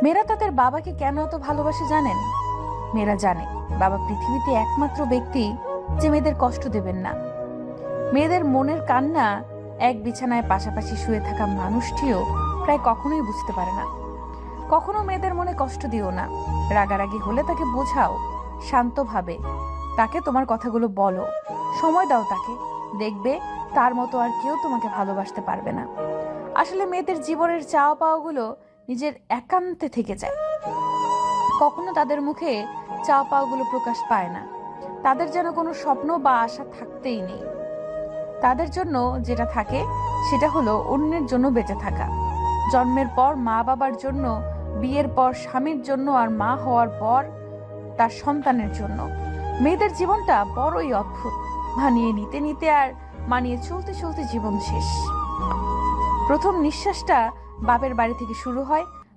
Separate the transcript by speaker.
Speaker 1: মেয়েরা তাদের বাবাকে কেন এত ভালোবাসে জানেন? মেয়েরা জানে বাবা পৃথিবীতে একমাত্র ব্যক্তি যে মেয়েদের কষ্ট দেবেন না। মেয়েদের মনের কান্না এক বিছানায় পাশাপাশি শুয়ে থাকা মানুষটিও প্রায় কখনোই বুঝতে পারে না। কখনো মেয়েদের মনে কষ্ট দিও না। রাগারাগি হলে তাকে বোঝাও শান্তভাবে, তাকে তোমার কথাগুলো বলো, সময় দাও তাকে, দেখবে তার মতো আর কেউ তোমাকে ভালোবাসতে পারবে না। আসলে মেয়েদের জীবনের চাওয়া পাওয়াগুলো নিজের একান্তে থেকে যায়, কখনো তাদের মুখে চাওয়া পাওয়াগুলো প্রকাশ পায় না। তাদের যেন কোনো স্বপ্ন বা আশা থাকতেই নেই। তাদের জন্য যেটা থাকে সেটা হলো অন্যের জন্য বেঁচে থাকা। জন্মের পর মা বাবার জন্য, বিয়ের পর স্বামীর জন্য, আর মা হওয়ার পর তার সন্তানের জন্য। মেয়েদের জীবনটা বড়ই অদ্ভুত। মানিয়ে নিতে নিতে আর মানিয়ে চলতে চলতে জীবন শেষ। প্রথম নিঃশ্বাসটা বাপের বাড়ি থেকে শুরু হয়,